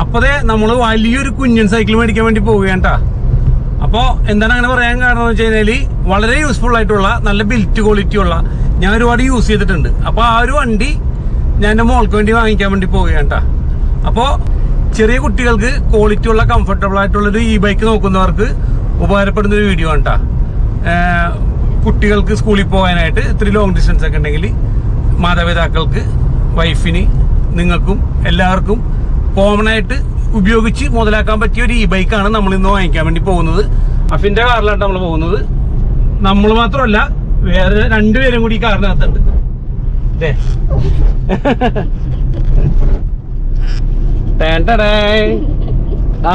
അപ്പതേ നമ്മള് വലിയൊരു കുഞ്ഞൻ സൈക്കിൾ മേടിക്കാൻ വേണ്ടി പോവുകയാണ് കേട്ടാ. അപ്പോൾ എന്താണ് അങ്ങനെ പറയാൻ കാരണം എന്ന് വെച്ച് കഴിഞ്ഞാൽ വളരെ യൂസ്ഫുൾ ആയിട്ടുള്ള നല്ല ബിൽറ്റ് ക്വാളിറ്റി ഉള്ള ഞാൻ ഒരുപാട് യൂസ് ചെയ്തിട്ടുണ്ട്. അപ്പോൾ ആ ഒരു വണ്ടി ഞാൻ എൻ്റെ മോൾക്ക് വേണ്ടി വാങ്ങിക്കാൻ വേണ്ടി പോവുകയാണ് കേട്ടാ. അപ്പോൾ ചെറിയ കുട്ടികൾക്ക് ക്വാളിറ്റി ഉള്ള കംഫർട്ടബിൾ ആയിട്ടുള്ളൊരു ഇ ബൈക്ക് നോക്കുന്നവർക്ക് ഉപകാരപ്പെടുന്നൊരു വീഡിയോ ആണ് കേട്ടാ. കുട്ടികൾക്ക് സ്കൂളിൽ പോകാനായിട്ട് ഇത്തിരി ലോങ് ഡിസ്റ്റൻസ് ഒക്കെ ഉണ്ടെങ്കിൽ മാതാപിതാക്കൾക്ക്, വൈഫിന്, നിങ്ങൾക്കും എല്ലാവർക്കും കോമൺ ആയിട്ട് ഉപയോഗിച്ച് മുതലാക്കാൻ പറ്റിയ ഒരു ഇ ബൈക്കാണ് നമ്മൾ ഇന്ന് വാങ്ങിക്കാൻ വേണ്ടി പോകുന്നത്. അഫിന്റെ കാറിലാണ് നമ്മൾ പോകുന്നത്. നമ്മൾ മാത്രമല്ല, വേറെ രണ്ടുപേരും കൂടി ഈ കാറിനകത്തുണ്ട്. അല്ലേ?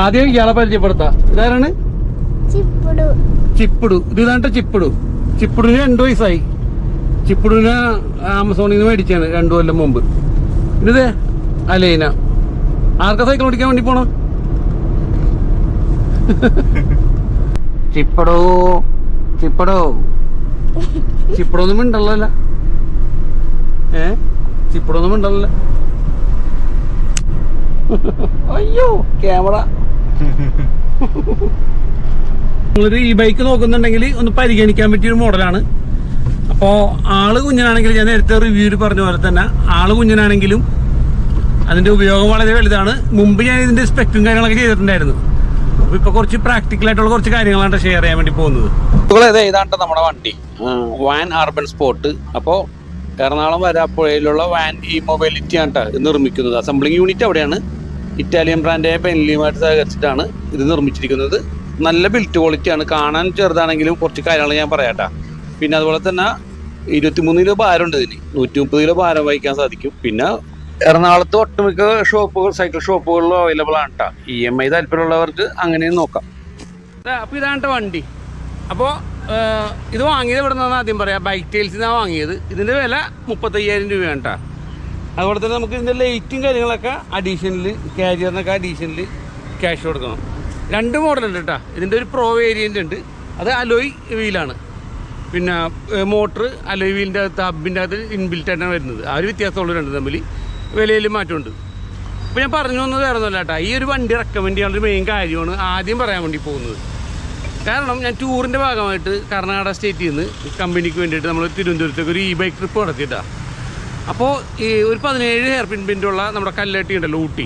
ആദ്യം ഇയാളെ പരിചയപ്പെടുത്താം. ഇതാരാണ്? ചിപ്പിടു. ഇതാണ്ട ചിപ്പിടു. ചിപ്പിടുവിന് 2 വയസ്സായി. ചിപ്പിടുവിന് ആമസോണിൽ നിന്ന് മേടിച്ചാണ് 2 കൊല്ലം മുമ്പ്. ഇത് അലീന. ആർക്കാ സൈക്കിൾ ഓടിക്കാൻ വേണ്ടി പോണോ? ചിപ്പടോ ചിപ്പടോ ചിപ്പടൊന്നും ഉണ്ടല്ലോ. ചിപ്പടൊന്നും ഉണ്ടല്ലോ. അയ്യോ ക്യാമറ. നിങ്ങളൊരു ഈ ബൈക്ക് നോക്കുന്നുണ്ടെങ്കിൽ ഒന്ന് പരിഗണിക്കാൻ പറ്റിയൊരു മോഡലാണ്. അപ്പോൾ ആള് കുഞ്ഞനാണെങ്കിൽ, ഞാൻ നേരത്തെ റിവ്യൂവിൽ പറഞ്ഞ പോലെ തന്നെ ആള് കുഞ്ഞനാണെങ്കിലും അതിന്റെ ഉപയോഗം വളരെ വലുതാണ്. മുമ്പ് ഞാൻ ഇതിന്റെ സ്പെക്കും കാര്യങ്ങളൊക്കെ ചെയ്തിട്ടുണ്ടായിരുന്നു. അപ്പൊ ഇപ്പൊ കുറച്ച് പ്രാക്ടിക്കൽ ആയിട്ടുള്ള കുറച്ച് കാര്യങ്ങളാണ് ഷെയർ ചെയ്യാൻ വേണ്ടി പോകുന്നത്. ഇതാണ്ട് നമ്മുടെ വണ്ടി വാൻ അർബൻ സ്പോർട്ട്. അപ്പോൾ എറണാകുളം വരാപ്പുഴയിലുള്ള വാൻ ഇ മൊബൈലിറ്റി ആണ് ഇത് നിർമ്മിക്കുന്നത്. അസംബ്ലിംഗ് യൂണിറ്റ് അവിടെയാണ്. ഇറ്റാലിയൻ ബ്രാൻഡായ പെൻലിയുമായിട്ട് സഹകരിച്ചിട്ടാണ് ഇത് നിർമ്മിച്ചിരിക്കുന്നത്. നല്ല ബിൽറ്റ് ക്വാളിറ്റിയാണ്. കാണാൻ ചെറുതാണെങ്കിലും കുറച്ച് കാര്യങ്ങൾ ഞാൻ പറയാട്ടാ. പിന്നെ അതുപോലെ തന്നെ 23 കിലോ ഭാരമുണ്ട് ഇതിന്. 130 കിലോ ഭാരം വഹിക്കാൻ സാധിക്കും. പിന്നെ എറണാകുളത്ത് ഒട്ടുമിക്ക ഷോപ്പുകൾ, സൈക്കിൾ ഷോപ്പുകളിലും അവൈലബിൾ ആണ് കേട്ടോ. EMI താല്പര്യമുള്ളവർക്ക് അങ്ങനെയും നോക്കാം. അപ്പോൾ ഇതാണ് വണ്ടി. അപ്പോൾ ഇത് വാങ്ങിയത് ഇവിടെ നിന്നാണ് ആദ്യം പറയാം. ബൈക്ക് ടൈൽസിൽ നിന്നാണ് വാങ്ങിയത്. ഇതിൻ്റെ വില 35,000 രൂപയാണ് കേട്ടോ. അതുപോലെ തന്നെ നമുക്ക് ഇതിൻ്റെ ലൈറ്റും കാര്യങ്ങളൊക്കെ അഡീഷണൽ, കാരിയറിനൊക്കെ അഡീഷണൽ ക്യാഷ് കൊടുക്കണം. 2 മോഡലുണ്ട് കേട്ടോ. ഇതിൻ്റെ ഒരു പ്രോ വേരിയൻ്റ് ഉണ്ട്. അത് അലോയ് വീലാണ്. പിന്നെ മോട്ടർ അലോയ് വീലിൻ്റെ അകത്ത്, ഹബിൻ്റെ അകത്ത് ഇൻബിൽറ്റ് ആയിട്ടാണ് വരുന്നത്. ആ ഒരു വ്യത്യാസമുള്ള 2 തമ്മിൽ വിലയിൽ മാറ്റമുണ്ട്. അപ്പോൾ ഞാൻ പറഞ്ഞു വന്നത് വേറെ ഒന്നുമല്ല കേട്ടോ. ഈ ഒരു വണ്ടി റെക്കമെൻഡ് ചെയ്യാനുള്ളൊരു മെയിൻ കാര്യമാണ് ആദ്യം പറയാൻ വേണ്ടി പോകുന്നത്. കാരണം ഞാൻ ടൂറിൻ്റെ ഭാഗമായിട്ട് കർണാടക സ്റ്റേറ്റിൽ നിന്ന് കമ്പനിക്ക് വേണ്ടിയിട്ട് നമ്മൾ തിരുവനന്തപുരത്തേക്ക് ഒരു ഇ ബൈക്ക് ട്രിപ്പ് നടത്തിയിട്ടാണ്. അപ്പോൾ ഈ ഒരു 17 ഹെയർ പിൻ ബെൻഡുള്ള നമ്മുടെ കല്ലട്ടി ഉണ്ടല്ലോ, ഊട്ടി,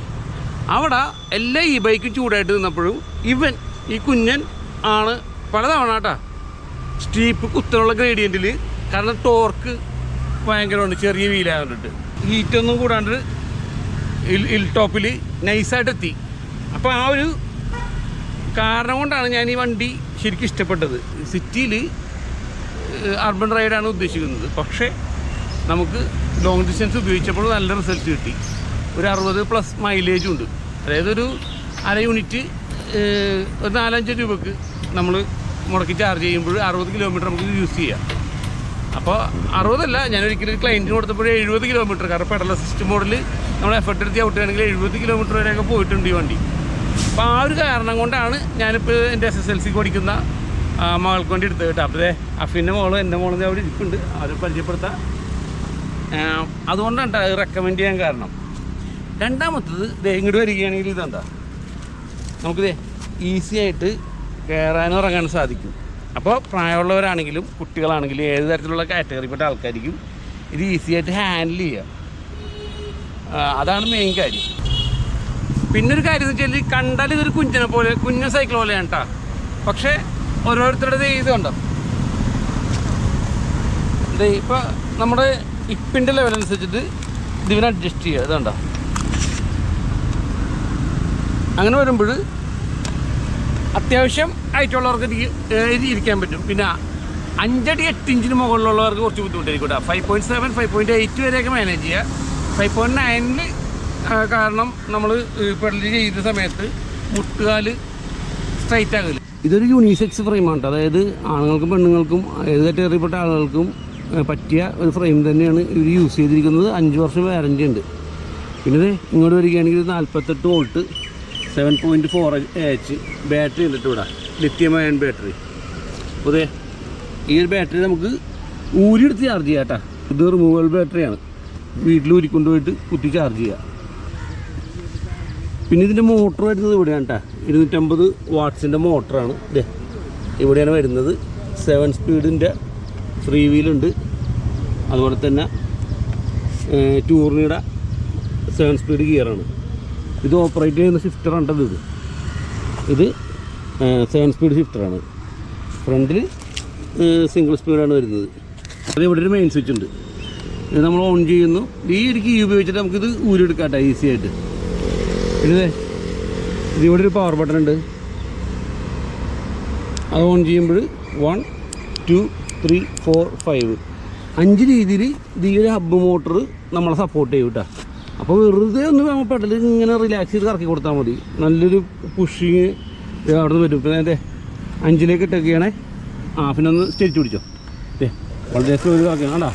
അവിടെ എല്ലാ ഇ ബൈക്കും ചൂടായിട്ട് നിന്നപ്പോഴും ഇവൻ ഈ കുഞ്ഞൻ ആണ് പലതവണ കേട്ടോ സ്റ്റീപ്പ് കുത്തനുള്ള ഗ്രേഡിയൻറ്റിൽ, കാരണം ടോർക്ക് ഭയങ്കരമുണ്ട് ചെറിയ വീലായതുകൊണ്ടിട്ട്, ഹീറ്റൊന്നും കൂടാണ്ട് ഹിൽ ടോപ്പിൽ നൈസായിട്ട് എത്തി. അപ്പോൾ ആ ഒരു കാരണം കൊണ്ടാണ് ഞാൻ ഈ വണ്ടി ശരിക്കും ഇഷ്ടപ്പെട്ടത്. സിറ്റിയിൽ അർബൻ റൈഡാണ് ഉദ്ദേശിക്കുന്നത്. പക്ഷേ നമുക്ക് ലോങ് ഡിസ്റ്റൻസ് ഉപയോഗിച്ചപ്പോൾ നല്ല റിസൾട്ട് കിട്ടി. ഒരു 60+ മൈലേജും ഉണ്ട്. അതായത് ഒരു അര യൂണിറ്റ് ഒരു 4-5 രൂപക്ക് നമ്മൾ മുടക്കി ചാർജ് ചെയ്യുമ്പോൾ 60 കിലോമീറ്റർ നമുക്ക് യൂസ് ചെയ്യാം. അപ്പോൾ 60 ഞാനൊരിക്കലും ഒരു ക്ലയൻറ്റിന് കൊടുത്തപ്പോൾ 70 കിലോമീറ്റർ, കാരണം പെഡൽ അസിസ്റ്റ് മോഡൽ നമ്മൾ എഫർട്ട് എടുത്ത് ഔട്ടുകയാണെങ്കിൽ 70 കിലോമീറ്റർ വരെയൊക്കെ പോയിട്ടുണ്ട് ഈ വണ്ടി. അപ്പോൾ ആ ഒരു കാരണം കൊണ്ടാണ് ഞാനിപ്പോൾ എൻ്റെ SSLC പഠിക്കുന്ന മകൾക്ക് വേണ്ടി എടുത്തത് കേട്ടോ. അപ്പോൾ അഫിൻ്റെ മോളും എൻ്റെ മോളും അവിടെ ഇരിപ്പുണ്ട്, അത് പരിചയപ്പെടുത്താം. അതുകൊണ്ടാണ് അത് റെക്കമെൻഡ് ചെയ്യാൻ കാരണം. രണ്ടാമത്തത് ഇങ്ങോട്ട് വരികയാണെങ്കിൽ ഇതെന്താ, നമുക്കിത് ഈസി ആയിട്ട് കയറാനും ഇറങ്ങാനും സാധിക്കും. അപ്പോൾ പ്രായമുള്ളവരാണെങ്കിലും കുട്ടികളാണെങ്കിലും ഏത് തരത്തിലുള്ള കാറ്റഗറിപ്പെട്ട ആൾക്കാർക്കും ഇത് ഈസി ആയിട്ട് ഹാൻഡിൽ ചെയ്യാം. അതാണ് മെയിൻ കാര്യം. പിന്നൊരു കാര്യം എന്ന് വെച്ചാൽ കണ്ടാൽ ഇതൊരു കുഞ്ഞൻ സൈക്കിൾ പോലെയാണ് കേട്ടോ. പക്ഷേ ഓരോരുത്തരുടെ ഇതുണ്ടോ, ഇപ്പോൾ നമ്മുടെ ഇപ്പിൻ്റെ ലെവൽ അനുസരിച്ചിട്ട് ഇതിനെ അഡ്ജസ്റ്റ് ചെയ്യുക. ഇതുണ്ടോ, അങ്ങനെ വരുമ്പോൾ അത്യാവശ്യം ഹൈറ്റുള്ളവർക്ക് ഇരിക്കാൻ പറ്റും. പിന്നെ 5 അടി 8 ഇഞ്ചിന് മുകളിലുള്ളവർക്ക് കുറച്ച് ബുദ്ധിമുട്ടായിരിക്കും. 5.7, 5.8 വരെയൊക്കെ മാനേജ് ചെയ്യുക. 5.9 കാരണം നമ്മൾ പെഡൽ ചെയ്ത സമയത്ത് മുട്ടുകാല് സ്ട്രൈറ്റ് ആകില്ല. ഇതൊരു യൂണിസെക്സ് ഫ്രെയിമാണ്. അതായത് ആണുങ്ങൾക്കും പെണ്ണുങ്ങൾക്കും ഏത് കാറ്റഗറിപ്പെട്ട ആളുകൾക്കും പറ്റിയ ഒരു ഫ്രെയിം തന്നെയാണ് ഇവർ യൂസ് ചെയ്തിരിക്കുന്നത്. 5 വർഷം വാറൻറ്റി ഉണ്ട്. പിന്നെ ഇങ്ങോട്ട് വരികയാണെങ്കിൽ 48 വോൾട്ട് 7.4Ah ബാറ്ററി ഉണ്ടിട്ട് ഇവിടെ, ലിഥിയം അയൺ ബാറ്ററി. അപ്പോൾ ഈ ഒരു ബാറ്ററി നമുക്ക് ഊരിയെടുത്ത് ചാർജ് ചെയ്യാം കേട്ടോ. ഇത് റിമൂവൽ ബാറ്ററിയാണ്. വീട്ടിൽ ഊരിക്കൊണ്ടുപോയിട്ട് കുത്തി ചാർജ് ചെയ്യുക. പിന്നെ ഇതിൻ്റെ മോട്ടർ വരുന്നത് ഇവിടെയാണ് കേട്ടോ. 250 വാട്ട്സിൻ്റെ മോട്ടറാണ്. ഇതേ ഇവിടെയാണ് വരുന്നത്. 7 സ്പീഡിൻ്റെ ഫ്രീ വീലുണ്ട്. അതുപോലെ തന്നെ ടൂറിനിയുടെ 7 സ്പീഡ് ഗിയറാണ്. ഇത് ഓപ്പറേറ്റ് ചെയ്യുന്ന ഷിഫ്റ്ററാണ് ഇത് 7 സ്പീഡ് ഷിഫ്റ്ററാണ്. ഫ്രണ്ടിൽ സിംഗിൾ സ്പീഡാണ് വരുന്നത്. അത് ഇവിടെ ഒരു മെയിൻ സ്വിച്ച് ഉണ്ട്. ഇത് നമ്മൾ ഓൺ ചെയ്യുന്നു. ഈ ഒരു കീ ഉപയോഗിച്ചിട്ട് നമുക്കിത് ഊരിയെടുക്കാം കേട്ടോ, ഈസി ആയിട്ട്. പിന്നെ ഇതിവിടെ ഒരു പവർ ബട്ടൺ ഉണ്ട്. അത് ഓൺ ചെയ്യുമ്പോൾ 1 2 3 4 5 5 രീതിയിൽ ഈ ഒരു ഹബ്ബ് മോട്ടർ നമ്മളെ സപ്പോർട്ട് ചെയ്യും കേട്ടോ. അപ്പോൾ വെറുതെ ഒന്ന് നമ്മൾ പെടൽ ഇങ്ങനെ റിലാക്സ് ചെയ്ത് കറക്കി കൊടുത്താൽ മതി. നല്ലൊരു പുഷിങ് അവിടെ നിന്ന് വരും. പിന്നെ അതെ 5ലേക്ക് ഇട്ടൊക്കെയാണേ. പിന്നെ ഒന്ന് സ്റ്റെച്ച് പിടിച്ചോ. വളരെ സ്ലോ കറക്കണം കേട്ടോ.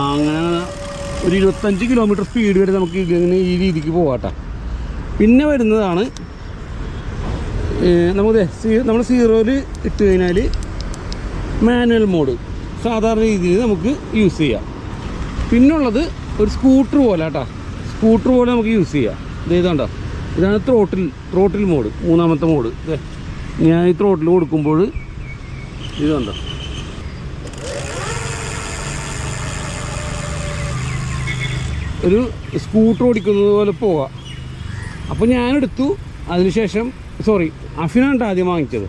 അങ്ങനെ ഒരു 25 കിലോമീറ്റർ സ്പീഡ് വരെ നമുക്ക് ഇങ്ങനെ ഈ രീതിക്ക് പോകാം കേട്ടോ. പിന്നെ വരുന്നതാണ് നമ്മൾ 0-ൽ ഇട്ട് കഴിഞ്ഞാൽ മാനുവൽ മോഡ് സാധാരണ രീതിയിൽ നമുക്ക് യൂസ് ചെയ്യാം. പിന്നുള്ളത് ഒരു സ്കൂട്ടർ പോലെ കേട്ടോ. സ്കൂട്ടർ പോലെ നമുക്ക് യൂസ് ചെയ്യാം. ഇതാണ്ടോ, ഇതാണ് ത്രോട്ടിൽ മോഡ്, 3ാമത്തെ മോഡ്. ഞാൻ ഈ ത്രോട്ടിൽ കൊടുക്കുമ്പോൾ ഇതുണ്ടോ, ഒരു സ്കൂട്ടർ ഓടിക്കുന്നത് പോലെ പോകാം. അപ്പോൾ ഞാനെടുത്തു. അതിനുശേഷം അഫിനാണ് ആദ്യം വാങ്ങിച്ചത്.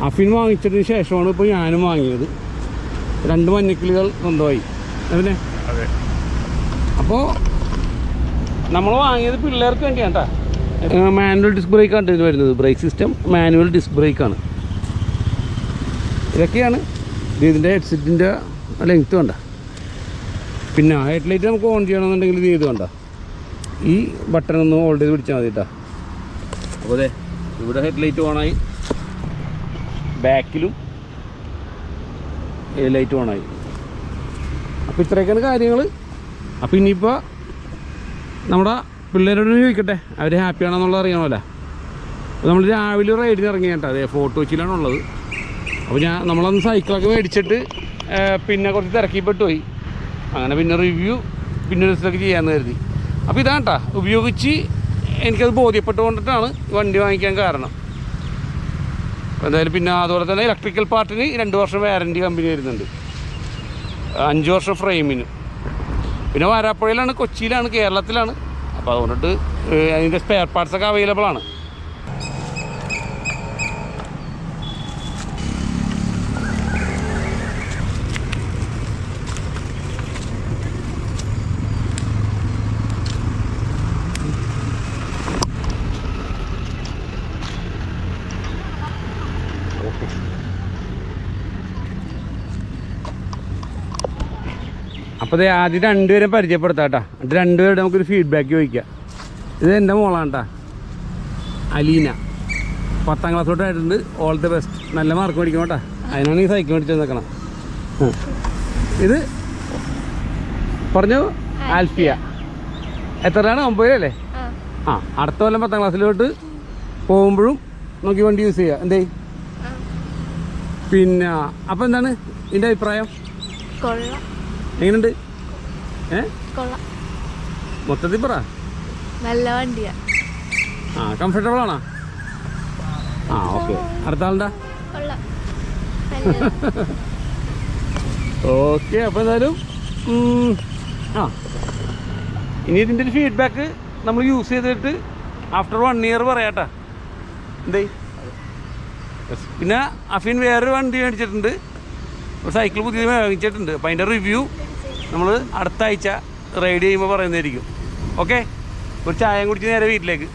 അഫിൻ വാങ്ങിച്ചതിന് ശേഷമാണ് ഇപ്പോൾ ഞാനും വാങ്ങിയത്. 2 മഞ്ഞക്കിളികൾ സ്വന്തമായി. അതിനെ അപ്പോൾ നമ്മൾ വാങ്ങിയത് പിള്ളേർക്ക് വേണ്ടിയാണ് കേട്ടോ. മാനുവൽ ഡിസ്ക് ബ്രേക്കാണ് ഇത് വരുന്നത്. ബ്രേക്ക് സിസ്റ്റം മാനുവൽ ഡിസ്ക് ബ്രേക്കാണ്. ഇതൊക്കെയാണ് ഇതിൻ്റെ ഹെഡ്സെറ്റിൻ്റെ ലെങ്ത്ത് വേണ്ട. പിന്നെ ഹെഡ് ലൈറ്റ് നമുക്ക് ഓൺ ചെയ്യണമെന്നുണ്ടെങ്കിൽ ഇത് ചെയ്ത് വേണ്ട. ഈ ബട്ടൺ ഒന്ന് ഹോൾഡ് ചെയ്ത് പിടിച്ചാൽ മതി കേട്ടോ. അപ്പോൾ അതെ ഇവിടെ ഹെഡ് ലൈറ്റ് ഓണായി, ബാക്കിലും ലൈറ്റ് ഓണായി. അപ്പോൾ ഇത്രയൊക്കെയാണ് കാര്യങ്ങൾ. അപ്പോൾ ഇനിയിപ്പോൾ നമ്മുടെ പിള്ളേരോട് ചോദിക്കട്ടെ, അവർ ഹാപ്പിയാണെന്നുള്ളത് അറിയണമല്ലോ. അപ്പോൾ നമ്മൾ രാവിലെ റൈഡിന് ഇറങ്ങി കേട്ടോ. അതെ ഫോർട്ട് കൊച്ചിയിലാണുള്ളത്. അപ്പോൾ നമ്മളന്ന് സൈക്കിളൊക്കെ മേടിച്ചിട്ട് പിന്നെ കുറച്ച് തിരക്കിപ്പെട്ട് പോയി. അങ്ങനെ പിന്നെ റിവ്യൂ പിന്നെ ഒരു ദിവസമൊക്കെ ചെയ്യാമെന്ന് കരുതി. അപ്പോൾ ഇതാണ് കേട്ടോ, ഉപയോഗിച്ച് എനിക്കത് ബോധ്യപ്പെട്ടുകൊണ്ടിട്ടാണ് വണ്ടി വാങ്ങിക്കാൻ കാരണം. അപ്പോൾ എന്തായാലും പിന്നെ അതുപോലെ തന്നെ ഇലക്ട്രിക്കൽ പാർട്ടിന് 2 വർഷം വാറൻറ്റി കമ്പനി വരുന്നുണ്ട്, 5 വർഷം ഫ്രെയിമിന്. പിന്നെ വാരാപ്പുഴയിലാണ്, കൊച്ചിയിലാണ്, കേരളത്തിലാണ്. അപ്പോൾ അതുകൊണ്ടിട്ട് അതിൻ്റെ സ്പെയർ പാർട്സൊക്കെ അവൈലബിൾ ആണ്. അപ്പോൾ അത് ആദ്യം 2 പേരെ പരിചയപ്പെടുത്താം കേട്ടോ. എന്നിട്ട് 2 പേരുടെ നമുക്കൊരു ഫീഡ്ബാക്ക് ചോദിക്കാം. ഇത് എൻ്റെ മോളാണ് കേട്ടോ, അലീന. 10ാം ക്ലാസ് തൊട്ടായിട്ടുണ്ട്. ഓൾ ദി ബെസ്റ്റ്, നല്ല മാർക്ക് മേടിക്കണം കേട്ടോ. അതിനാണ് ഈ സൈക്കിൾ മേടിച്ച് നിൽക്കണം. ഇത് പറഞ്ഞു ആൽഫിയ. എത്രയാണ്? 9 അല്ലേ? അടുത്ത കൊല്ലം 10ാം ക്ലാസ്സിലോട്ട് പോകുമ്പോഴും നോക്കി വണ്ടി യൂസ് ചെയ്യുക. എന്തേ പിന്നെ അപ്പോൾ എന്താണ് ഇതിൻ്റെ അഭിപ്രായം? എങ്ങനെയുണ്ട്? മൊത്തത്തിൽ പറ. നല്ല വണ്ടിയാ. കംഫർട്ടബിൾ ആണോ? ഓക്കെ. അടുത്ത ആളുണ്ടാ? ഓക്കെ. അപ്പോൾ എന്തായാലും ഇനി ഇതിൻ്റെ ഒരു ഫീഡ്ബാക്ക് നമ്മൾ യൂസ് ചെയ്തിട്ട് ആഫ്റ്റർ 1 ഇയർ പറയാട്ടാ. എന്തേ പിന്നെ അഫീൻ വേറൊരു വണ്ടി മേടിച്ചിട്ടുണ്ട്, ഒരു സൈക്കിൾ പുതിയത് വാങ്ങിച്ചിട്ടുണ്ട്. അപ്പോൾ അതിൻ്റെ റിവ്യൂ നമ്മൾ അടുത്ത ആഴ്ച റൈഡ് ചെയ്യുമ്പോൾ പറയുന്നതായിരിക്കും. ഓക്കെ. ഒരു ചായയും കുടിച്ച് നേരെ വീട്ടിലേക്ക്.